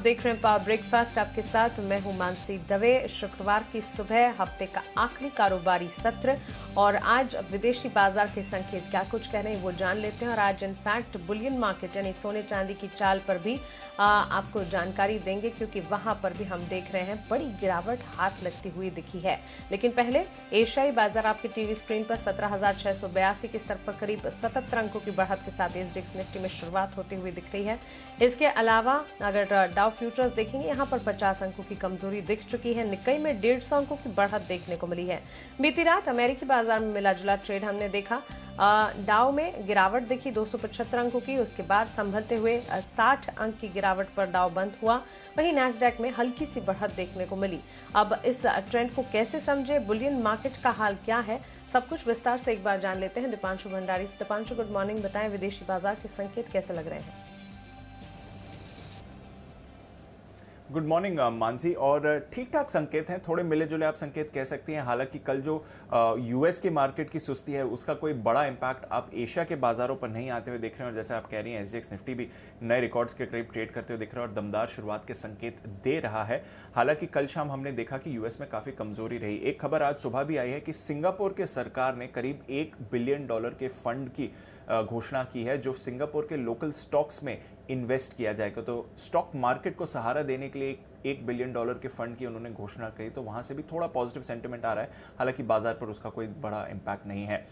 देख रहे हैं पावर ब्रेकफास्ट, आपके साथ मैं हूं मानसी दवे। शुक्रवार की सुबह हफ्ते का आखिरी कारोबारी सत्र और आज विदेशी बाजार के संकेत क्या कुछ कह रहे हैं वो जान लेते हैं। और आज इनफैक्ट बुलियन मार्केट यानी सोने चांदी की चाल पर भी आपको जानकारी देंगे, क्योंकि वहां पर भी हम देख रहे हैं बड़ी गिरावट हाथ लगती हुई दिखी है। लेकिन पहले एशियाई बाजार आपके टीवी स्क्रीन पर 17,682 के स्तर पर करीब 77 अंकों की बढ़त के साथ एसजीएक्स निफ्टी में शुरुआत होती हुई दिख रही है। इसके अलावा अगर डाउ फ्यूचर्स देखेंगे, यहाँ पर 50 अंकों की कमजोरी दिख चुकी है। निक्कई में 150 अंकों की बढ़त देखने को मिली है। बीती रात अमेरिकी बाजार में मिला जुला ट्रेड हमने देखा। डाउ में गिरावट देखी 275 अंकों की, उसके बाद संभलते हुए 60 अंक की गिरावट पर डाउ बंद हुआ। वहीं नैस्डैक में हल्की सी बढ़त देखने को मिली। अब इस ट्रेंड को कैसे समझे, बुलियन मार्केट का हाल क्या है, सब कुछ विस्तार से एक बार जान लेते हैं दीपांशु भंडारी से। Deepanshu, good morning. बताएं विदेशी बाजार के संकेत कैसे लग रहे हैं? Good morning Mansi. और ठीक ठाक संकेत हैं, थोड़े मिले जुले आप संकेत कह सकती हैं। हालांकि कल जो यूएस के मार्केट की सुस्ती है उसका कोई बड़ा इंपैक्ट आप एशिया के बाजारों पर नहीं आते हुए दिख रहे हैं। और जैसे आप कह रही हैं, एसजीएक्स निफ्टी भी नए रिकॉर्ड्स के करीब ट्रेड करते हुए दिख रहा है और दमदार शुरुआत के संकेत दे रहा है। हालांकि कल शाम हमने देखा कि यूएस में काफी कमजोरी रही। एक खबर आज सुबह भी आई है कि सिंगापुर के सरकार ने करीब $1 बिलियन के फंड की घोषणा की है, जो सिंगापुर के लोकल स्टॉक्स में इन्वेस्ट किया जाएगा। तो स्टॉक मार्केट को सहारा देने के लिए $1 बिलियन के फंड की उन्होंने घोषणा की, तो वहां से भी थोड़ा पॉजिटिव सेंटिमेंट आ रहा है। हालांकि बाजार पर उसका कोई बड़ा इंपैक्ट नहीं है।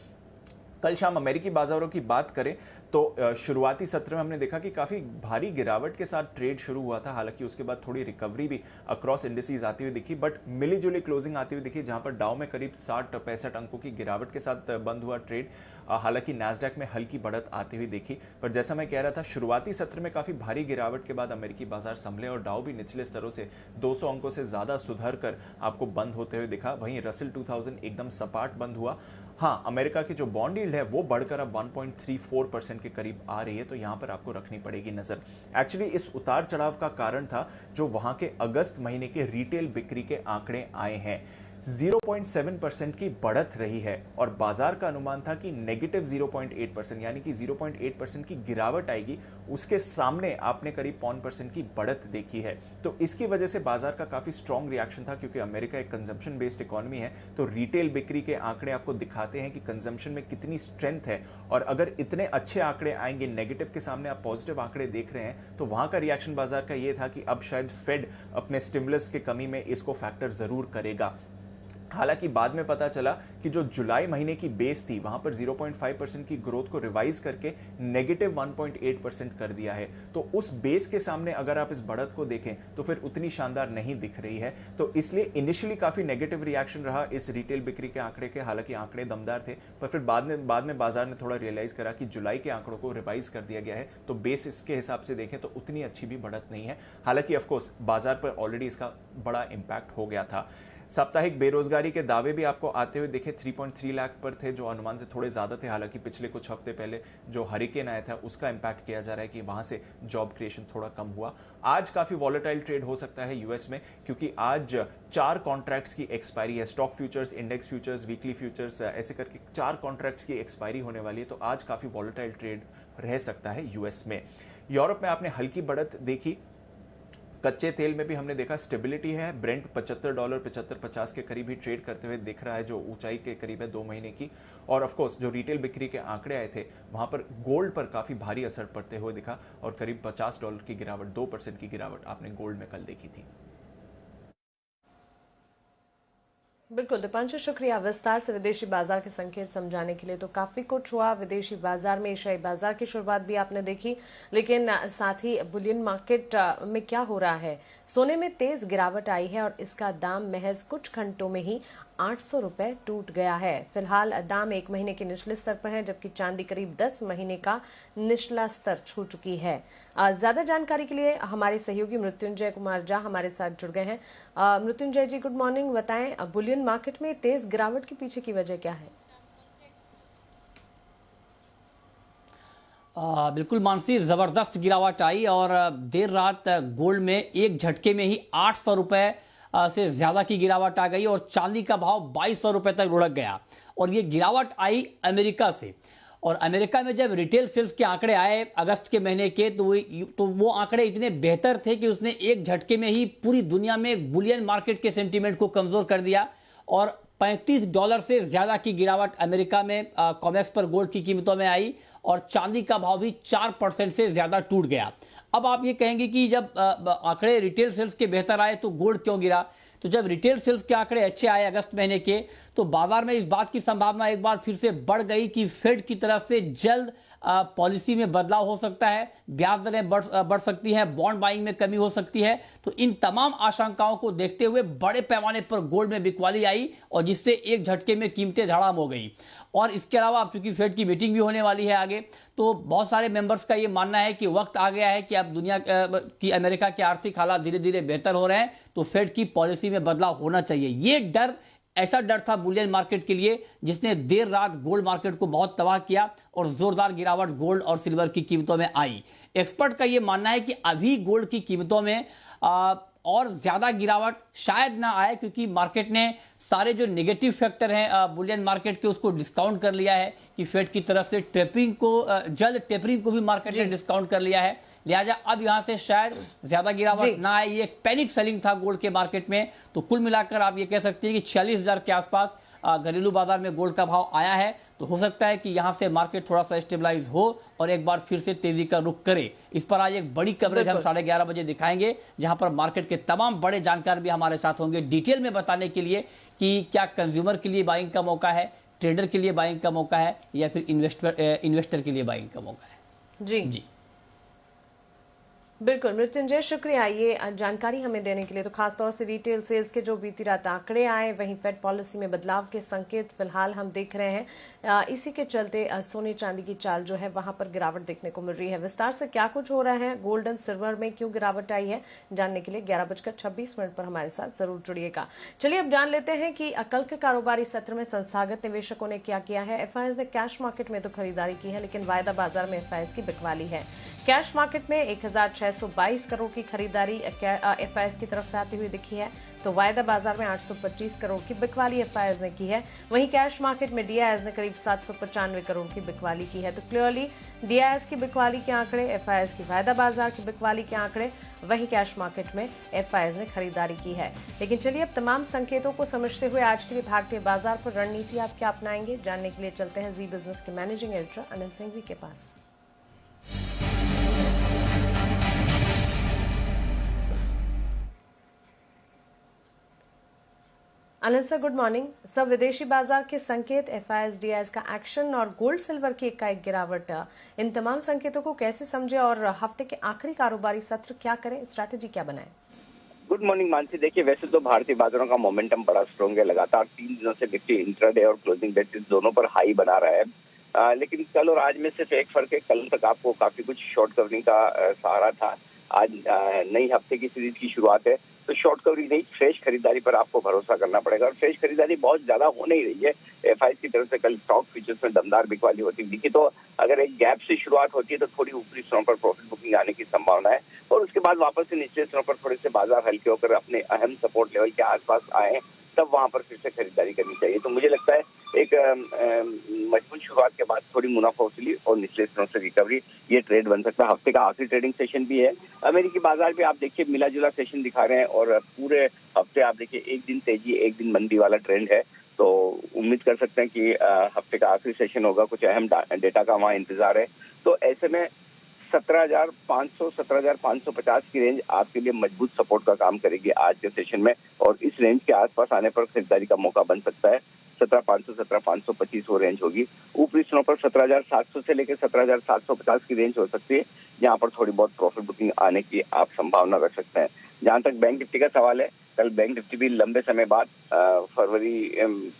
कल शाम अमेरिकी बाजारों की बात करें तो शुरुआती सत्र में हमने देखा कि काफी भारी गिरावट के साथ ट्रेड शुरू हुआ था। हालांकि उसके बाद थोड़ी रिकवरी भी अक्रॉस इंडिसेस आती हुई दिखी, बट मिली जुली क्लोजिंग आती हुई दिखी, जहां पर डाउ में करीब 60-65 अंकों की गिरावट के साथ बंद हुआ ट्रेड। हालांकि नैस्डैक में हल्की बढ़त आती हुई दिखी। पर जैसा मैं कह रहा था, शुरुआती सत्र में काफी भारी गिरावट के बाद अमेरिकी बाजार संभले और डाउ भी निचले स्तरों से 200 अंकों से ज्यादा सुधर कर आपको बंद होते हुए दिखा। वहीं रसेल 2000 एकदम सपाट बंद हुआ। हाँ, अमेरिका की जो बॉन्ड यील्ड है वो बढ़कर अब 1.34% के करीब आ रही है, तो यहां पर आपको रखनी पड़ेगी नजर। एक्चुअली इस उतार चढ़ाव का कारण था जो वहां के अगस्त महीने के रिटेल बिक्री के आंकड़े आए हैं। 0.7% की बढ़त रही है और बाजार का अनुमान था कि नेगेटिव 0.8% यानी कि 0.8% की गिरावट आएगी। उसके सामने आपने करीब 0.5% की बढ़त देखी है। तो इसकी वजह से बाजार का काफी स्ट्रॉन्ग रिएक्शन था, क्योंकि अमेरिका एक कंजम्पशन बेस्ड इकोनॉमी है। तो रिटेल बिक्री के आंकड़े आपको दिखाते हैं कि कंजम्पशन में कितनी स्ट्रेंथ है। और अगर इतने अच्छे आंकड़े आएंगे, नेगेटिव के सामने आप पॉजिटिव आंकड़े देख रहे हैं, तो वहां का रिएक्शन बाजार का यह था कि अब शायद फेड अपने स्टिमुलस के कमी में इसको फैक्टर जरूर करेगा। हालांकि बाद में पता चला कि जो जुलाई महीने की बेस थी वहां पर 0.5% की ग्रोथ को रिवाइज करके नेगेटिव 1.8% कर दिया है। तो उस बेस के सामने अगर आप इस बढ़त को देखें तो फिर उतनी शानदार नहीं दिख रही है। तो इसलिए इनिशियली काफी नेगेटिव रिएक्शन रहा इस रिटेल बिक्री के आंकड़े के। हालांकि आंकड़े दमदार थे, पर फिर बाद में बाजार ने थोड़ा रियलाइज करा कि जुलाई के आंकड़ों को रिवाइज कर दिया गया है, तो बेस इसके हिसाब से देखें तो उतनी अच्छी भी बढ़त नहीं है। हालांकि ऑफकोर्स बाजार पर ऑलरेडी इसका बड़ा इंपैक्ट हो गया था। साप्ताहिक बेरोजगारी के दावे भी आपको आते हुए देखे 3.3 लाख पर थे, जो अनुमान से थोड़े ज्यादा थे। हालांकि पिछले कुछ हफ्ते पहले जो हरिकेन आया था उसका इंपैक्ट किया जा रहा है कि वहां से जॉब क्रिएशन थोड़ा कम हुआ। आज काफी वॉलेटाइल ट्रेड हो सकता है यूएस में, क्योंकि आज 4 कॉन्ट्रैक्ट्स की एक्सपायरी है। Stock futures, index futures, weekly futures, ऐसे करके 4 कॉन्ट्रैक्ट्स की एक्सपायरी होने वाली है। तो आज काफी वॉलेटाइल ट्रेड रह सकता है यूएस में। यूरोप में आपने हल्की बढ़त देखी। कच्चे तेल में भी हमने देखा स्टेबिलिटी है। ब्रेंट $75 75-50 के करीब ही ट्रेड करते हुए दिख रहा है, जो ऊंचाई के करीब है 2 महीने की। और ऑफ कोर्स जो रिटेल बिक्री के आंकड़े आए थे वहां पर गोल्ड पर काफी भारी असर पड़ते हुए दिखा और करीब $50 की गिरावट, 2% की गिरावट आपने गोल्ड में कल देखी थी। बिल्कुल दीपांशु, शुक्रिया विस्तार से विदेशी बाजार के संकेत समझाने के लिए। तो काफी कुछ हुआ विदेशी बाजार में। एशियाई बाजार की शुरुआत भी आपने देखी, लेकिन साथ ही बुलियन मार्केट में क्या हो रहा है। सोने में तेज गिरावट आई है और इसका दाम महज कुछ घंटों में ही 800 रुपए टूट गया है। फिलहाल दाम 1 महीने के निचले स्तर पर है, जबकि चांदी करीब 10 महीने का निचला स्तर छू चुकी है। ज्यादा जानकारी के लिए हमारे सहयोगी मृत्युंजय कुमार झा हमारे साथ जुड़ गए हैं। मृत्युंजय जी, गुड मॉर्निंग। बताएं बुलियन मार्केट में तेज गिरावट के पीछे की वजह क्या है? बिल्कुल मानसी, जबरदस्त गिरावट आई और देर रात गोल्ड में एक झटके में ही 800 रुपए से ज्यादा की गिरावट आ गई और चांदी का भाव 2200 रुपए तक लुढ़क गया। और ये गिरावट आई अमेरिका से। और अमेरिका में जब रिटेल सेल्स के आंकड़े आए अगस्त के महीने के, तो वो आंकड़े इतने बेहतर थे कि उसने एक झटके में ही पूरी दुनिया में बुलियन मार्केट के सेंटीमेंट को कमजोर कर दिया और $35 से ज्यादा की गिरावट अमेरिका में कॉमेक्स पर गोल्ड की कीमतों में आई और चांदी का भाव भी 4% से ज्यादा टूट गया। अब आप ये कहेंगे कि जब आंकड़े रिटेल सेल्स के बेहतर आए तो गोल्ड क्यों गिरा? तो जब रिटेल सेल्स के आंकड़े अच्छे आए अगस्त महीने के, तो बाजार में इस बात की संभावना एक बार फिर से बढ़ गई कि फेड की तरफ से जल्द पॉलिसी में बदलाव हो सकता है, ब्याज दरें बढ़ सकती हैं, बॉन्ड बाइंग में कमी हो सकती है। तो इन तमाम आशंकाओं को देखते हुए बड़े पैमाने पर गोल्ड में बिकवाली आई और जिससे एक झटके में कीमतें धड़ाम हो गई। और इसके अलावा अब चूंकि फेड की मीटिंग भी होने वाली है आगे, तो बहुत सारे मेंबर्स का ये मानना है कि वक्त आ गया है कि अब दुनिया की अमेरिका के आर्थिक हालात धीरे धीरे बेहतर हो रहे हैं, तो फेड की पॉलिसी में बदलाव होना चाहिए। ये डर, ऐसा डर था बुलियन मार्केट के लिए जिसने देर रात गोल्ड मार्केट को बहुत तबाह किया और जोरदार गिरावट गोल्ड और सिल्वर की कीमतों में आई। एक्सपर्ट का यह मानना है कि अभी गोल्ड की कीमतों में और ज्यादा गिरावट शायद ना आए, क्योंकि मार्केट ने सारे जो नेगेटिव फैक्टर हैं बुलियन मार्केट के उसको डिस्काउंट कर लिया है कि फेड की तरफ से टेपरिंग को जल्द टेपरिंग को भी मार्केट ने डिस्काउंट कर लिया है। लिहाजा अब यहां से शायद ज्यादा गिरावट ना आए। ये एक पैनिक सेलिंग था गोल्ड के मार्केट में। तो कुल मिलाकर आप ये कह सकते हैं कि 46,000 के आसपास घरेलू बाजार में गोल्ड का भाव आया है। तो हो सकता है कि यहां से मार्केट थोड़ा सा स्टेबलाइज हो और एक बार फिर से तेजी का रुख करे। इस पर आज एक बड़ी कवरेज हम 11:30 बजे दिखाएंगे, जहां पर मार्केट के तमाम बड़े जानकार भी हमारे साथ होंगे डिटेल में बताने के लिए कि क्या कंज्यूमर के लिए बाइंग का मौका है, ट्रेडर के लिए बाइंग का मौका है या फिर इन्वेस्टर के लिए बाइंग का मौका है। जी बिल्कुल मृत्युंजय, शुक्रिया ये जानकारी हमें देने के लिए। तो खासतौर से रिटेल सेल्स के जो बीती रात आंकड़े आए, वहीं फेड पॉलिसी में बदलाव के संकेत फिलहाल हम देख रहे हैं। इसी के चलते सोने चांदी की चाल जो है वहां पर गिरावट देखने को मिल रही है। विस्तार से क्या कुछ हो रहा है, गोल्ड एंड सिल्वर में क्यों गिरावट आई है, जानने के लिए 11:26 पर हमारे साथ जरूर जुड़िएगा। चलिए अब जान लेते हैं कि कल के कारोबारी सत्र में संस्थागत निवेशकों ने क्या किया है। एफआईएस ने कैश मार्केट में तो खरीदारी की है, लेकिन वायदा बाजार में एफआईएस की बिकवाली है। कैश मार्केट में 1622 करोड़ की खरीदारी एफआईएस की तरफ से आती हुई दिखी है, तो वायदा बाजार में 825 करोड़ की बिकवाली एफआईएस ने की है। वहीं कैश मार्केट में डीआईएस ने करीब 795 करोड़ की बिकवाली की है। तो क्लियरली डीआईएस की बिकवाली के आंकड़े, एफआईएस की वायदा बाजार की बिकवाली के आंकड़े, वहीं कैश मार्केट में एफआईएस ने खरीदारी की है। लेकिन चलिए अब तमाम संकेतों को समझते हुए आज के लिए भारतीय बाजार पर रणनीति आप क्या अपनाएंगे, जानने के लिए चलते हैं जी बिजनेस के मैनेजिंग एडिटर अनिल सिंघवी के पास। Anil sir, good morning sir. विदेशी बाजार के संकेत, एफआईएस डीआईएस का एक्शन और गोल्ड सिल्वर की एकाएक गिरावट, इन तमाम संकेतों को कैसे समझे और हफ्ते के आखिरी कारोबारी सत्र क्या करें, स्ट्रैटेजी क्या बनाएं? Good morning Mansi. देखिए, वैसे तो भारतीय बाजारों का मोमेंटम बड़ा स्ट्रॉन्ग है। लगातार 3 दिनों से निफ्टी इंट्राडे और क्लोजिंग बेसिस दोनों पर हाई बना रहा है। लेकिन कल और आज में सिर्फ एक फर्क है, कल तक आपको काफी कुछ शॉर्ट कवरिंग का सहारा था। आज नई हफ्ते की सीरीज की शुरुआत है, तो शॉर्ट कवरिंग नहीं, फ्रेश खरीदारी पर आपको भरोसा करना पड़ेगा। और फ्रेश खरीदारी बहुत ज्यादा हो नहीं रही है। एफआईएस की तरफ से कल स्टॉक फ्यूचर्स में दमदार बिकवाली होती दिखी, तो अगर एक गैप से शुरुआत होती है तो थोड़ी ऊपरी स्तरों पर प्रॉफिट बुकिंग आने की संभावना है और उसके बाद वापस से निचले स्तरों पर थोड़े से बाजार हल्के होकर अपने अहम सपोर्ट लेवल के आसपास आए, तब वहां पर फिर से खरीदारी करनी चाहिए। तो मुझे लगता है एक मजबूत शुरुआत के बाद थोड़ी मुनाफा वसूली और निचले स्तरों से रिकवरी, ये ट्रेड बन सकता है। हफ्ते का आखिरी ट्रेडिंग सेशन भी है। अमेरिकी बाजार पे आप देखिए मिला जुला सेशन दिखा रहे हैं और पूरे हफ्ते आप देखिए एक दिन तेजी एक दिन मंदी वाला ट्रेंड है। तो उम्मीद कर सकते हैं कि हफ्ते का आखिरी सेशन होगा, कुछ अहम डेटा का वहाँ इंतजार है। तो ऐसे में 17,500 17,550 की रेंज आपके लिए मजबूत सपोर्ट का काम करेगी आज के सेशन में, और इस रेंज के आसपास आने पर खरीदारी का मौका बन सकता है। 17,500 17,525 वो रेंज होगी। ऊपरी स्तरों पर 17,700 से लेकर 17,750 की रेंज हो सकती है, यहाँ पर थोड़ी बहुत प्रॉफिट बुकिंग आने की आप संभावना रख सकते हैं। जहां तक बैंक निफ्टी का सवाल है, कल बैंक निफ्टी भी लंबे समय बाद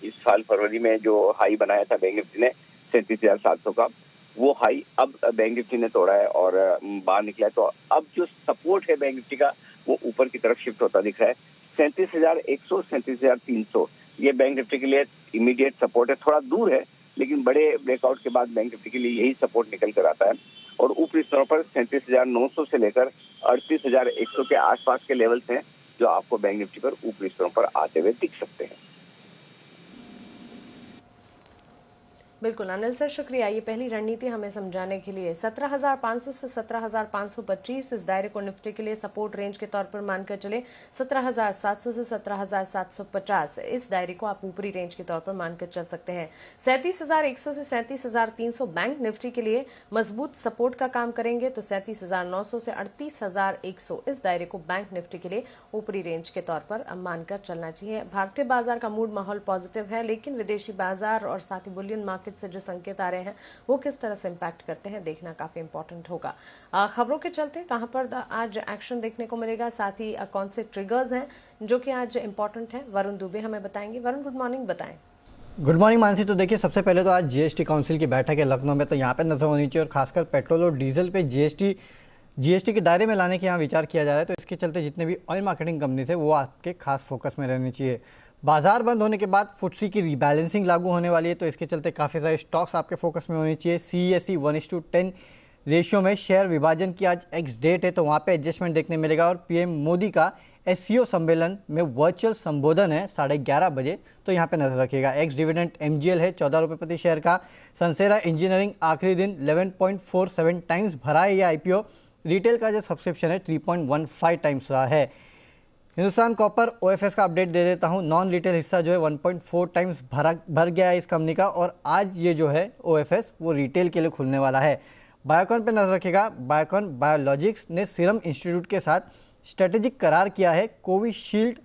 इस साल फरवरी में जो हाई बनाया था बैंक निफ्टी ने 37,700 का, वो हाई अब बैंक निफ्टी ने तोड़ा है और बाहर निकला है। तो अब जो सपोर्ट है बैंक निफ्टी का वो ऊपर की तरफ शिफ्ट होता दिख रहा है। 37,100 37,300 ये बैंक निफ्टी के लिए इमीडिएट सपोर्ट है। थोड़ा दूर है लेकिन बड़े ब्रेकआउट के बाद बैंक निफ्टी के लिए यही सपोर्ट निकल कर आता है। और ऊपरी स्तरों पर 37,900 से लेकर 38,100 के आसपास के लेवल्स हैं जो आपको बैंक निफ्टी पर ऊपरी स्तरों पर आते हुए दिख सकते हैं। बिल्कुल अनिल सर, शुक्रिया। ये पहली रणनीति हमें समझाने के लिए। 17,500 से 17,525 इस दायरे को निफ्टी के लिए सपोर्ट रेंज के तौर पर मानकर चले। 17,700 से 17,750 इस दायरे को आप ऊपरी रेंज के तौर पर मानकर चल सकते हैं। 37,100 से 37,300 बैंक निफ्टी के लिए मजबूत सपोर्ट का काम करेंगे, तो 37,900 से 38,100 इस दायरे को बैंक निफ्टी के लिए ऊपरी रेंज के तौर पर मानकर चलना चाहिए। भारतीय बाजार का मूड माहौल पॉजिटिव है, लेकिन विदेशी बाजार और साथ ही बुलियन मार्केट से जो संकेत आ रहे हैं वो किस तरह से इंपैक्ट करते हैं, देखना काफी इंपॉर्टेंट होगा। खबरों के चलते कहां पर आज एक्शन देखने को मिलेगा, साथ ही कौन से ट्रिगर्स हैं जो कि आज इंपॉर्टेंट है, वरुण दुबे हमें बताएंगे। वरुण, गुड मॉर्निंग, बताएं। Good morning Mansi. तो देखिए, सबसे पहले तो आज जीएसटी काउंसिल की बैठक है लखनऊ में, तो यहाँ पे नजर होनी चाहिए और खासकर पेट्रोल और डीजल पे जीएसटी के दायरे में लाने के यहाँ विचार किया जा रहा है। तो इसके चलते जितने भी ऑयल मार्केटिंग कंपनीज है वो आपके खास फोकस में रहनी चाहिए। बाजार बंद होने के बाद फुटसी की रीबैलेंसिंग लागू होने वाली है, तो इसके चलते काफ़ी सारे स्टॉक्स आपके फोकस में होने चाहिए। CESE 1:10 रेशियो में शेयर विभाजन की आज एक्स डेट है, तो वहाँ पे एडजस्टमेंट देखने मिलेगा। और पीएम मोदी का SCO सम्मेलन में वर्चुअल संबोधन है 11:30 बजे, तो यहाँ पे नजर रखिएगा। एक्स डिविडेंड MGL है 14 रुपये प्रति शेयर का। सनसेरा इंजीनियरिंग आखिरी दिन 11.47 टाइम्स भरा है ये IPO। रिटेल का जो सब्सक्रिप्शन है 3.15 टाइम्स रहा है। हिंदुस्तान कॉपर OFS का अपडेट दे देता हूं। नॉन रिटेल हिस्सा जो है 1.4 टाइम्स भर गया है इस कंपनी का, और आज ये जो है OFS वो रिटेल के लिए खुलने वाला है। बायोकॉन पे नजर रखेगा। बायोकॉन बायोलॉजिक्स ने सीरम इंस्टीट्यूट के साथ स्ट्रेटेजिक करार किया है। कोविशील्ड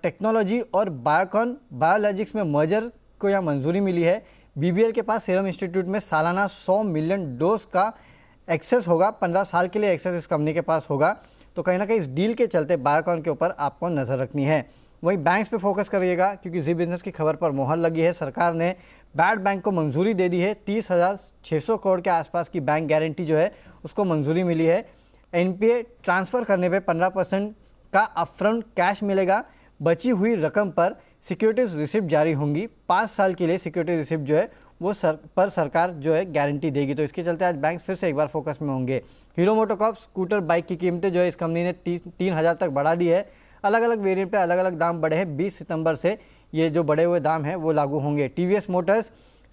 टेक्नोलॉजी और बायोकॉन बायोलॉजिक्स में मर्जर को यहाँ मंजूरी मिली है। BBL के पास सीरम इंस्टीट्यूट में सालाना 100 मिलियन डोज का एक्सेस होगा। 15 साल के लिए एक्सेस इस कंपनी के पास होगा। तो कहीं ना कहीं इस डील के चलते बायोकॉन के ऊपर आपको नज़र रखनी है। वहीं बैंक्स पे फोकस करिएगा, क्योंकि जी बिजनेस की खबर पर मोहर लगी है। सरकार ने बैड बैंक को मंजूरी दे दी है। 30,600 करोड़ के आसपास की बैंक गारंटी जो है उसको मंजूरी मिली है। NPA ट्रांसफ़र करने पे 15% का अपफ्रंट कैश मिलेगा। बची हुई रकम पर सिक्योरिटीज रिसिप्ट जारी होंगी। 5 साल के लिए सिक्योरिटी रिसिप्ट जो है वो सरकार जो है गारंटी देगी। तो इसके चलते आज बैंक्स फिर से एक बार फोकस में होंगे। हीरो मोटोकॉर्प स्कूटर बाइक की कीमतें जो है इस कंपनी ने 3,000 तक बढ़ा दी है। अलग अलग वेरिएंट पे अलग अलग दाम बढ़े हैं। 20 सितंबर से ये जो बढ़े हुए दाम हैं वो लागू होंगे। TVS मोटर्स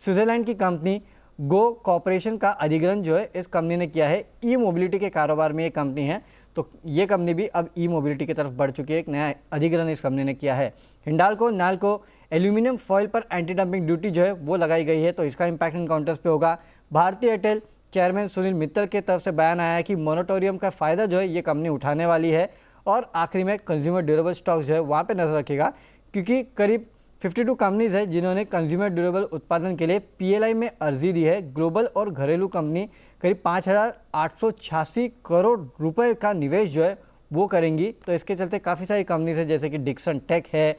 स्विट्जरलैंड की कंपनी गो कॉर्पोरेशन का अधिग्रहण जो है इस कंपनी ने किया है। E-मोबिलिटी के कारोबार में ये कंपनी है, तो ये कंपनी भी अब E-मोबिलिटी की तरफ बढ़ चुकी है। एक नया अधिग्रहण इस कंपनी ने किया है। हिंडाल्को नाल्को एल्यूमिनियम फॉयल पर एंटी डंपिंग ड्यूटी जो है वो लगाई गई है, तो इसका इंपैक्ट इन काउंटर्स पे होगा। भारतीय एयरटेल चेयरमैन सुनील मित्तल की तरफ से बयान आया है कि मोरेटोरियम का फ़ायदा जो है ये कंपनी उठाने वाली है। और आखिरी में कंज्यूमर ड्यूरेबल स्टॉक्स जो है वहाँ पे नजर रखिएगा, क्योंकि करीब 52 कंपनीज है जिन्होंने कंज्यूमर ड्यूरेबल उत्पादन के लिए PLI में अर्जी दी है। ग्लोबल और घरेलू कंपनी करीब 5,886 करोड़ रुपए का निवेश जो है वो करेंगी। तो इसके चलते काफ़ी सारी कंपनीज है, जैसे कि डिक्सन टेक है,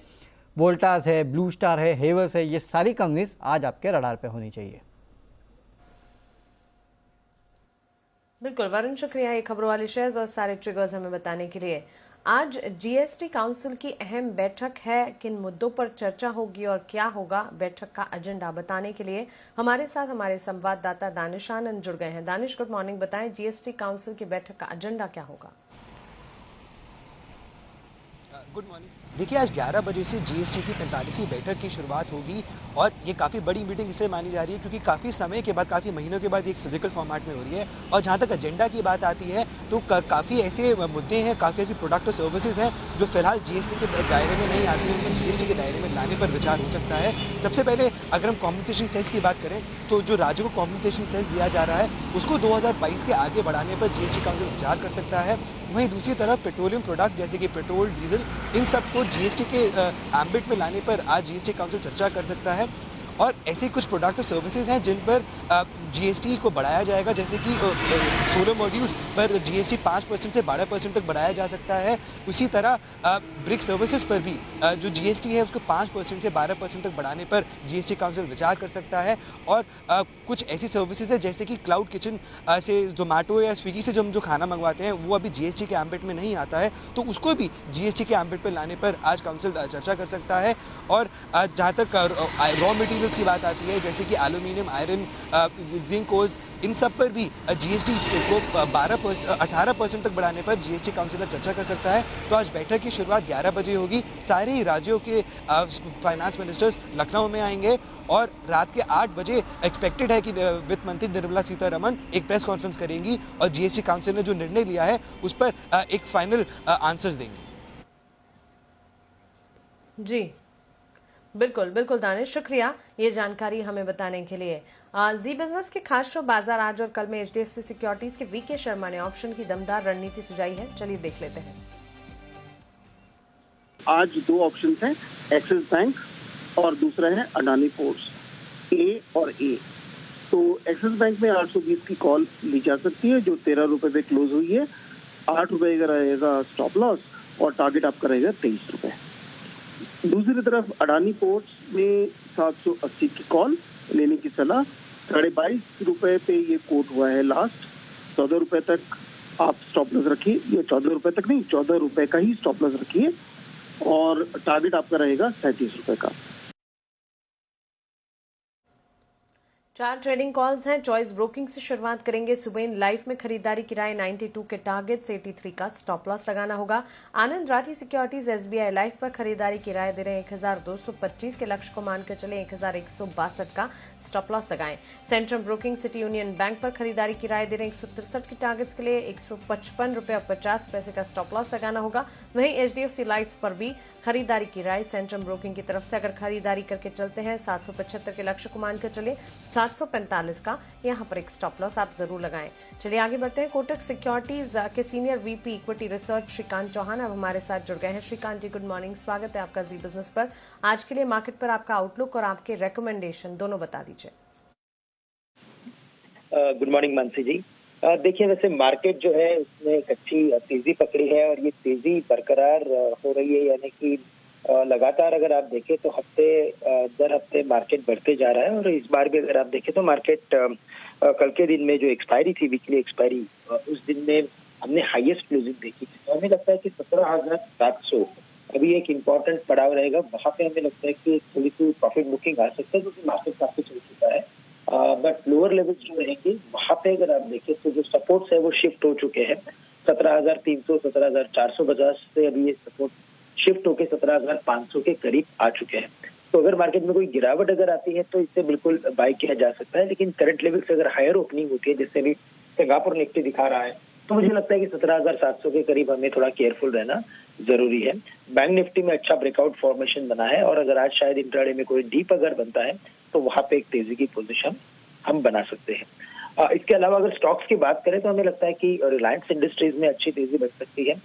वोल्टास है, ब्लू स्टार है, हेवर्स है, ये सारी कंपनीज आज आपके रडार पे होनी चाहिए। बिल्कुल वरुण, शुक्रिया ये खबरों वाले शेयर्स और सारे ट्रिगर्स हमें बताने के लिए। आज GST काउंसिल की अहम बैठक है, किन मुद्दों पर चर्चा होगी और क्या होगा बैठक का एजेंडा, बताने के लिए हमारे साथ हमारे संवाददाता दानिश आनंद जुड़ गए हैं। दानिश, गुड मॉर्निंग, बताएं GST काउंसिल की बैठक का एजेंडा क्या होगा? Good morning. देखिए, आज 11 बजे से GST की 45वीं बैठक की शुरुआत होगी, और ये काफ़ी बड़ी मीटिंग इसलिए मानी जा रही है क्योंकि काफ़ी समय के बाद, काफ़ी महीनों के बाद एक फिजिकल फॉर्मेट में हो रही है। और जहाँ तक एजेंडा की बात आती है तो काफ़ी ऐसे मुद्दे हैं, काफ़ी ऐसी प्रोडक्ट और सर्विसेज हैं जो फिलहाल GST के दायरे में नहीं आती हैं, उनको GST के दायरे में लाने पर विचार हो सकता है। सबसे पहले अगर हम कॉम्पनसेशन सेस की बात करें तो जो राज्यों को कॉम्पनसेशन सेस दिया जा रहा है उसको 2022 से आगे बढ़ाने पर GST काउंसिल विचार कर सकता है। वहीं दूसरी तरफ पेट्रोलियम प्रोडक्ट जैसे कि पेट्रोल, डीजल, इन सबको GST के एम्बिट में लाने पर आज GST काउंसिल चर्चा कर सकता है। और ऐसे कुछ प्रोडक्ट और सर्विसेज हैं जिन पर GST को बढ़ाया जाएगा, जैसे कि सोलर मॉड्यूल्स पर GST 5% से 12% तक बढ़ाया जा सकता है। उसी तरह ब्रिक सर्विसेज पर भी जो GST है उसको 5% से 12% तक बढ़ाने पर GST काउंसिल विचार कर सकता है। और कुछ ऐसी सर्विसेज है जैसे कि क्लाउड किचन से जोमेटो या स्विगी से जो खाना मंगवाते हैं वो अभी GST के एम्बिट में नहीं आता है, तो उसको भी GST के एम्बिट पर लाने पर आज काउंसिल चर्चा कर सकता है। और जहाँ तक रॉ मटेरियल मेटल्स की बात आती है, जैसे कि एल्यूमिनियम, आयरन, जिंक, कोर्स, इन सब पर भी जीएसटी को 18% तक बढ़ाने पर जीएसटी काउंसिल चर्चा कर सकता है। तो आज बैठक की शुरुआत 11 बजे होगी। सारे ही राज्यों के फाइनेंस मिनिस्टर्स लखनऊ में आएंगे और रात के 8 बजे एक्सपेक्टेड है कि वित्त मंत्री निर्मला सीतारमण एक प्रेस कॉन्फ्रेंस करेंगी और जीएसटी काउंसिल ने जो निर्णय लिया है उस पर एक फाइनल आंसर्स देंगे। जी बिल्कुल बिल्कुल दानिश, शुक्रिया ये जानकारी हमें बताने के लिए। जी बिजनेस के खास शो बाजार आज और कल में एचडीएफसी सिक्योरिटीज के वीके शर्मा ने ऑप्शन की दमदार रणनीति सुझाई है, चलिए देख लेते हैं। आज दो ऑप्शन हैं, एक्सिस बैंक और दूसरा है अडानी पोर्ट्स, ए और ए। तो एक्सिस बैंक में 820 की कॉल ली जा सकती है जो 13 रुपए पे क्लोज हुई है। 8 रुपए का रहेगा स्टॉप लॉस और टारगेट आपका रहेगा 23 रुपए। दूसरी तरफ अडानी पोर्ट्स में 780 की कॉल लेने की सलाह। 22.5 रुपए पे ये कोट हुआ है लास्ट। 14 रुपए तक आप स्टॉप लॉस रखिए, ये 14 रुपए तक नहीं, 14 रुपए का ही स्टॉप लॉस रखिए और टारगेट आपका रहेगा 37 रुपए का। 4 ट्रेडिंग कॉल्स हैं। चॉइस ब्रोकिंग से शुरुआत करेंगे। सुबेन लाइफ में खरीदारी किराए 92 के टारगेट से 83 का स्टॉप लॉस लगाना होगा। आनंद राठी सिक्योरिटीज एसबीआई लाइफ पर खरीदारी किराए दे रहे 1225 के लक्ष्य को मानकर चले 1162 का स्टॉप लॉस लगाएं। Centrum broking city union bank पर खरीदारी किराए दे रहे 163 के टारगेट्स के लिए 155 रुपए और 50 पैसे का स्टॉप लॉस लगाना होगा। वहीं एचडीएफसी लाइफ पर भी खरीदारी की राय सेंट्रम ब्रोकिंग की तरफ से अगर खरीदारी करके चलते हैं 775 के लक्ष्य को मानकर चले 745 का यहां पर एक स्टॉप लॉस आप जरूर लगाएं। चलिए आगे बढ़ते हैं। कोटक सिक्योरिटीज के senior VP equity research Shrikant Chauhan अब हमारे साथ जुड़ गए हैं। श्रीकांत जी, गुड मॉर्निंग, स्वागत है आपका जी बिजनेस पर। आज के लिए मार्केट पर आपका आउटलुक और आपके रिकमेंडेशन दोनों बता दीजिए। गुड मॉर्निंग मानसी जी। देखिए, वैसे मार्केट जो है उसने एक अच्छी तेजी पकड़ी है और ये तेजी बरकरार हो रही है, यानी कि लगातार अगर आप देखें तो हफ्ते दर हफ्ते मार्केट बढ़ते जा रहा है। और इस बार भी अगर आप देखें तो मार्केट कल के दिन में जो एक्सपायरी थी, वीकली एक्सपायरी, उस दिन में हमने हाईएस्ट क्लोजिंग देखी थी। तो हमें लगता है कि 17,700 अभी एक इम्पोर्टेंट पड़ाव रहेगा। वहां पे हमें लगता है कि थोड़ी सी प्रॉफिट बुकिंग आ सकता है क्योंकि मार्केट काफी चल चुका है। बट लोअर लेवल्स जो रहेंगे वहां पे अगर आप देखें तो जो सपोर्ट्स है वो शिफ्ट हो चुके हैं। 17,300, 17,450 से अभी ये सपोर्ट शिफ्ट होकर 17,500 के करीब आ चुके हैं। तो अगर मार्केट में कोई गिरावट अगर आती है तो इससे बिल्कुल बाय किया जा सकता है। लेकिन करंट लेवल से अगर हायर ओपनिंग होती है, जैसे अभी सिंगापुर निफ्टी दिखा रहा है, तो मुझे लगता है कि 17,700 के करीब हमें थोड़ा केयरफुल रहना जरूरी है। बैंक निफ्टी में अच्छा ब्रेकआउट फॉर्मेशन बना है और अगर आज शायद इंट्राडे में कोई डीप अगर बनता है तो वहां पे एक तेजी की पोजीशन हम बना सकते हैं। इसके अलावा अगर स्टॉक्स की बात करें तो हमें लगता है कि रिलायंस इंडस्ट्रीज में अच्छी तेजी बन सकती है।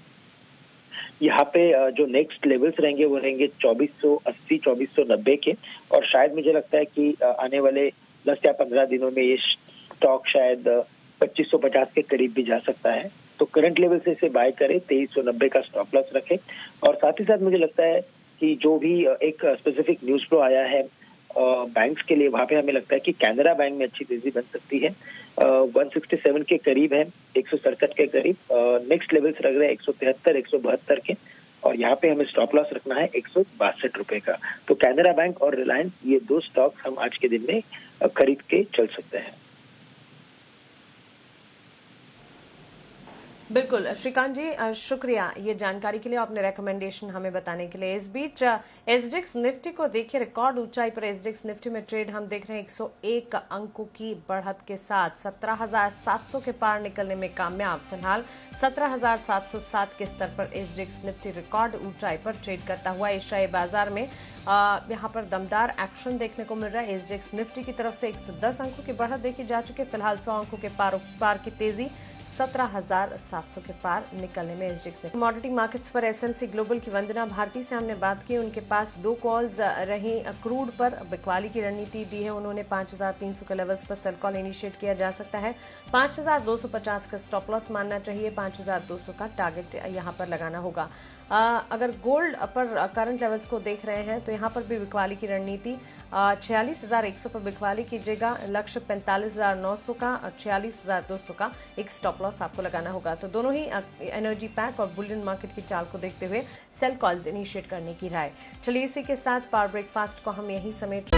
यहाँ पे जो नेक्स्ट लेवल्स रहेंगे वो रहेंगे 2480, 2490 के, और शायद मुझे लगता है कि आने वाले 10 या 15 दिनों में ये स्टॉक शायद 2550 के करीब भी जा सकता है। तो करंट लेवल से इसे बाय करें, 2390 का स्टॉप लॉस रखें। और साथ ही साथ मुझे लगता है कि जो भी एक स्पेसिफिक न्यूज फ्लो आया है बैंक्स के लिए, वहां पे हमें लगता है कि कैनरा बैंक में अच्छी तेजी बन सकती है। 167 के करीब है, 167 के करीब। नेक्स्ट लेवल्स रख रहे हैं 173, 172 के, और यहाँ पे हमें स्टॉप लॉस रखना है 162 रुपए का। तो कैनरा बैंक और रिलायंस, ये दो स्टॉक्स हम आज के दिन में खरीद के चल सकते हैं। बिल्कुल श्रीकांत जी, शुक्रिया ये जानकारी के लिए, आपने रिकमेंडेशन हमें बताने के लिए। इस बीच एसडीएक्स निफ्टी को देखिए, रिकॉर्ड ऊंचाई पर एसडीएक्स निफ्टी में ट्रेड हम देख रहे हैं 101 अंकों की बढ़त के साथ 17,700 के पार निकलने में कामयाब। फिलहाल 17,707 के स्तर पर एसडीएक्स निफ्टी रिकॉर्ड ऊंचाई पर ट्रेड करता हुआ एशियाई बाजार में यहाँ पर दमदार एक्शन देखने को मिल रहा है। एसडीएक्स निफ्टी की तरफ से 110 अंकों की बढ़त देखी जा चुकी है। फिलहाल 100 अंकों के पार की तेजी 17,700 के पार निकलने में एसडीएक्स ने। कमोडिटी मार्केट्स पर एसएमसी ग्लोबल की वंदना भारती से हमने बात की। उनके पास 2 कॉल्स रही। क्रूड पर बिकवाली की रणनीति दी है उन्होंने। 5,300 के लेवल्स पर सेल कॉल इनिशिएट किया जा सकता है। 5,250 का स्टॉप लॉस मानना चाहिए। 5,200 का टारगेट यहाँ पर लगाना होगा। अगर गोल्ड पर करंट लेवल्स को देख रहे हैं तो यहाँ पर भी बिकवाली की रणनीति 46,100 पर बिकवाली कीजिएगा। लक्ष्य 45,900 का, 46,200 का एक स्टॉप लॉस आपको लगाना होगा। तो दोनों ही एनर्जी पैक और बुलियन मार्केट की चाल को देखते हुए सेल कॉल्स इनिशिएट करने की राय। चलिए इसी के साथ पावर ब्रेकफास्ट को हम यही समेट